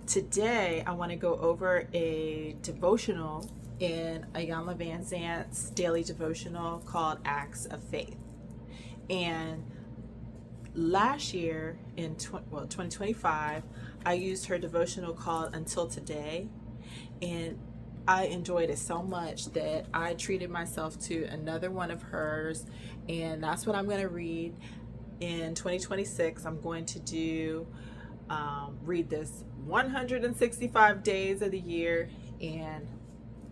Today, I want to go over a devotional in Iyanla Van Zant's daily devotional called Acts of Faith. And last year in 2025, I used her devotional called Until Today, and I enjoyed it so much that I treated myself to another one of hers, and that's what I'm going to read in 2026. I'm going to read this 165 days of the year, and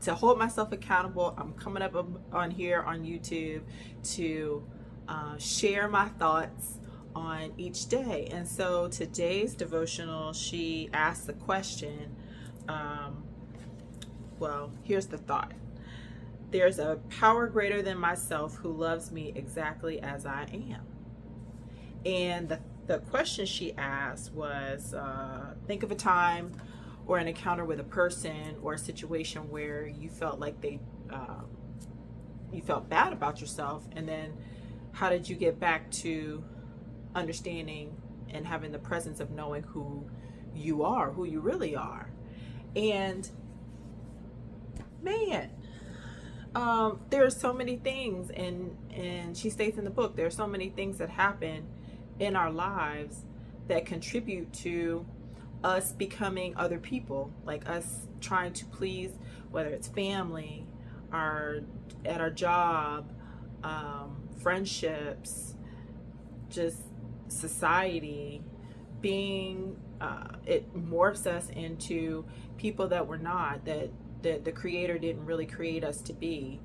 to hold myself accountable, I'm coming up on here on YouTube to share my thoughts on each day. And so today's devotional, she asked the question, here's the thought. There's a power greater than myself who loves me exactly as I am. And the question she asked was, think of a time or an encounter with a person or a situation where you felt like you felt bad about yourself, and then how did you get back to understanding and having the presence of knowing who you are, who you really are. And man, there are so many things, and she states in the book, there are so many things that happen in our lives that contribute to us becoming other people, like us trying to please, whether it's family, at our job, friendships, just society. It morphs us into people that we're not, that the Creator didn't really create us to be.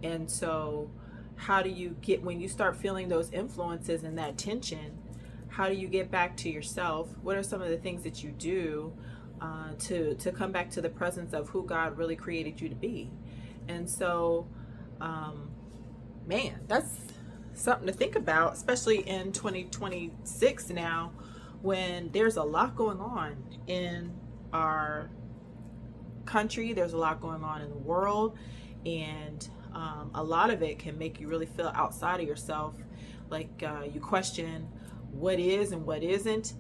And so how do you get, when you start feeling those influences and that tension, how do you get back to yourself? What are some of the things that you do to come back to the presence of who God really created you to be? And so, that's something to think about, especially in 2026 now, when there's a lot going on in our country, there's a lot going on in the world, and a lot of it can make you really feel outside of yourself, like you question what is and what isn't.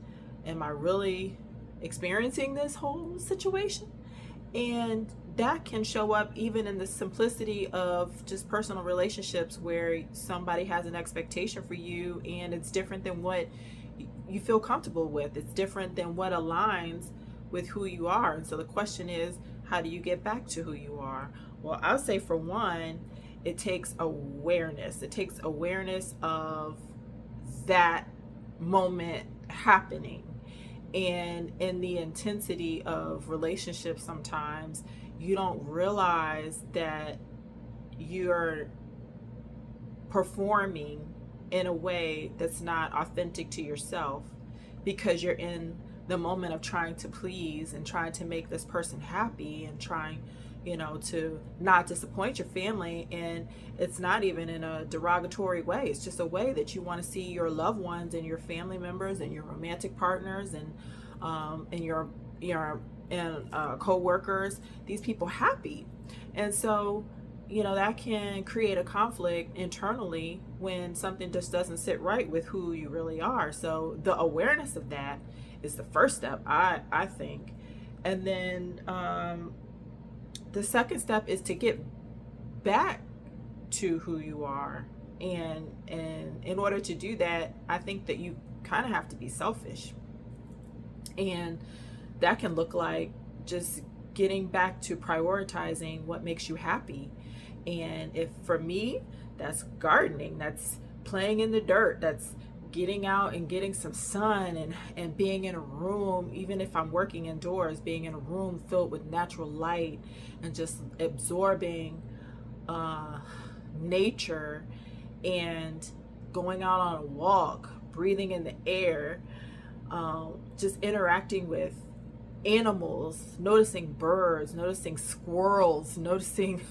Am I really experiencing this whole situation? And that can show up even in the simplicity of just personal relationships, where somebody has an expectation for you and it's different than what you feel comfortable with. It's different than what aligns with who you are. And so the question is, how do you get back to who you are? Well, I'll say, for one, it takes awareness. It takes awareness of that moment happening. And in the intensity of relationships, sometimes you don't realize that you're performing in a way that's not authentic to yourself, because you're in the moment of trying to please and trying to make this person happy and trying, to not disappoint your family. And it's not even in a derogatory way. It's just a way that you want to see your loved ones and your family members and your romantic partners and your co-workers, these people happy. And so, that can create a conflict internally when something just doesn't sit right with who you really are. So the awareness of that is the first step, I think. And then the second step is to get back to who you are. And in order to do that, I think that you kind of have to be selfish. And that can look like just getting back to prioritizing what makes you happy. And if, for me, that's gardening, that's playing in the dirt, that's getting out and getting some sun, and being in a room, even if I'm working indoors, being in a room filled with natural light and just absorbing nature, and going out on a walk, breathing in the air, just interacting with animals, noticing birds, noticing squirrels, noticing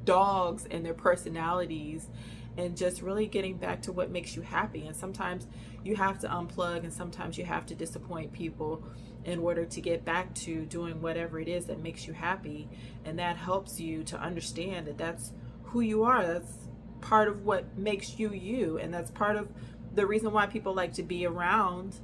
dogs and their personalities, and just really getting back to what makes you happy. And sometimes you have to unplug, and sometimes you have to disappoint people in order to get back to doing whatever it is that makes you happy. And that helps you to understand that that's who you are. That's part of what makes you you. And that's part of the reason why people like to be around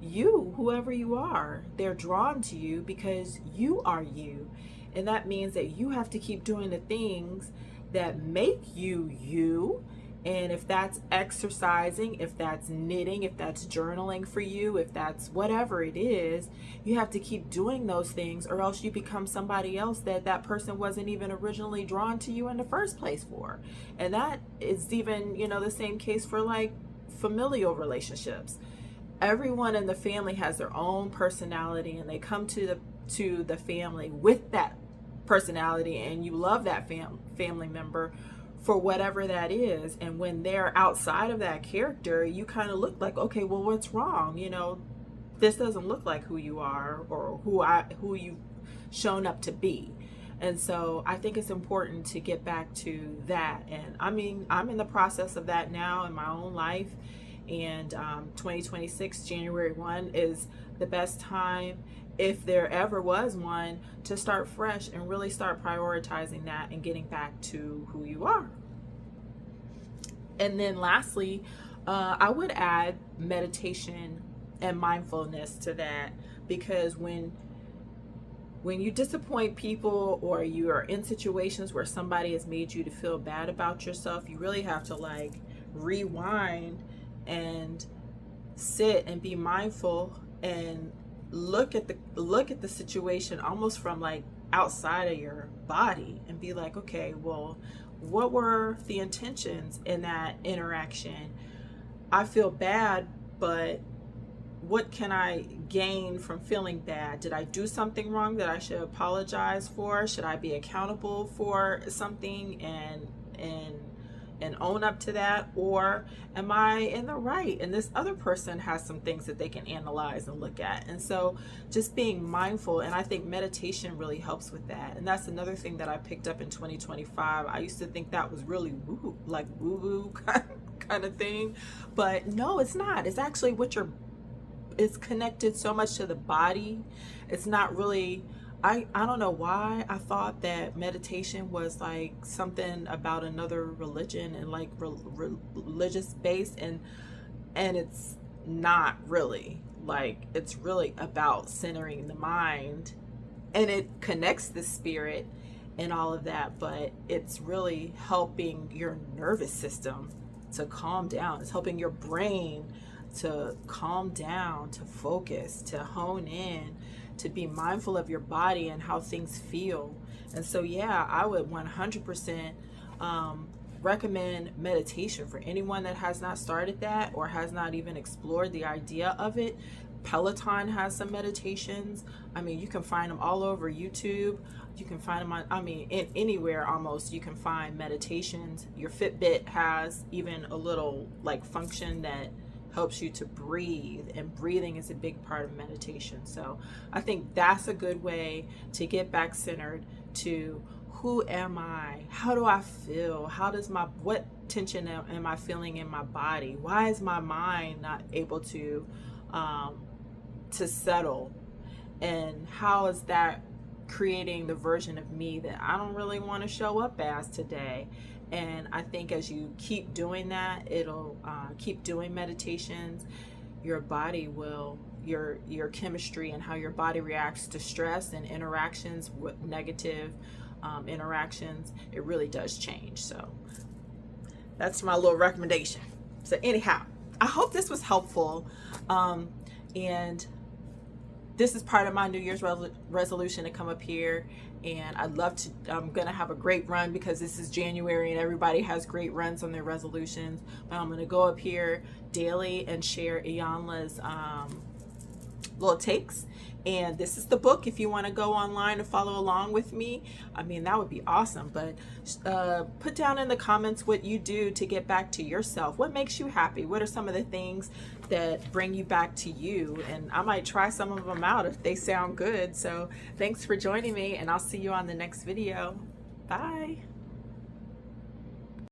you, whoever you are. They're drawn to you because you are you. And that means that you have to keep doing the things that make you you. And if that's exercising, if that's knitting, if that's journaling for you, if that's whatever it is, you have to keep doing those things, or else you become somebody else that that person wasn't even originally drawn to you in the first place for. And that is even, the same case for like familial relationships. Everyone in the family has their own personality, and they come to the family with that personality, and you love that family member for whatever that is. And when they're outside of that character, you kind of look like, okay, well, what's wrong? This doesn't look like who you are, or who you've shown up to be. And so I think it's important to get back to that. And I mean, I'm in the process of that now in my own life. And 2026, January 1 is the best time, if there ever was one, to start fresh and really start prioritizing that and getting back to who you are. And then lastly, I would add meditation and mindfulness to that, because when you disappoint people, or you are in situations where somebody has made you to feel bad about yourself, you really have to like rewind and sit and be mindful and look at the situation almost from like outside of your body, and be like, okay, well, what were the intentions in that interaction? I feel bad, but what can I gain from feeling bad? Did I do something wrong that I should apologize for? Should I be accountable for something and own up to that? Or am I in the right, and this other person has some things that they can analyze and look at? And so just being mindful, and I think meditation really helps with that. And that's another thing that I picked up in 2025. I used to think that was really woo-woo kind of thing, but no, it's not. It's actually it's connected so much to the body. It's not really, I don't know why I thought that meditation was like something about another religion and like religious based, and it's not really. Like, it's really about centering the mind, and it connects the spirit and all of that, but it's really helping your nervous system to calm down. It's helping your brain to calm down, to focus, to hone in, to be mindful of your body and how things feel. And so, yeah, I would 100% recommend meditation for anyone that has not started that, or has not even explored the idea of it. Peloton has some meditations. I mean, you can find them all over YouTube. You can find them in anywhere almost. You can find meditations. Your Fitbit has even a little like function that helps you to breathe, and breathing is a big part of meditation. So I think that's a good way to get back centered to, who am I? How do I feel? What tension am I feeling in my body? Why is my mind not able to settle? And how is that creating the version of me that I don't really want to show up as today? And I think as you keep doing that, it'll keep doing meditations, your body will, your chemistry and how your body reacts to stress and interactions with negative interactions, it really does change. So that's my little recommendation. So anyhow, I hope this was helpful. And this is part of my New Year's resolution to come up here, and I'm going to have a great run, because this is January and everybody has great runs on their resolutions. But I'm going to go up here daily and share Iyanla's little takes. And this is the book if you want to go online and follow along with me. I mean, that would be awesome. But put down in the comments what you do to get back to yourself. What makes you happy? What are some of the things that bring you back to you? And I might try some of them out if they sound good. So thanks for joining me, and I'll see you on the next video. Bye.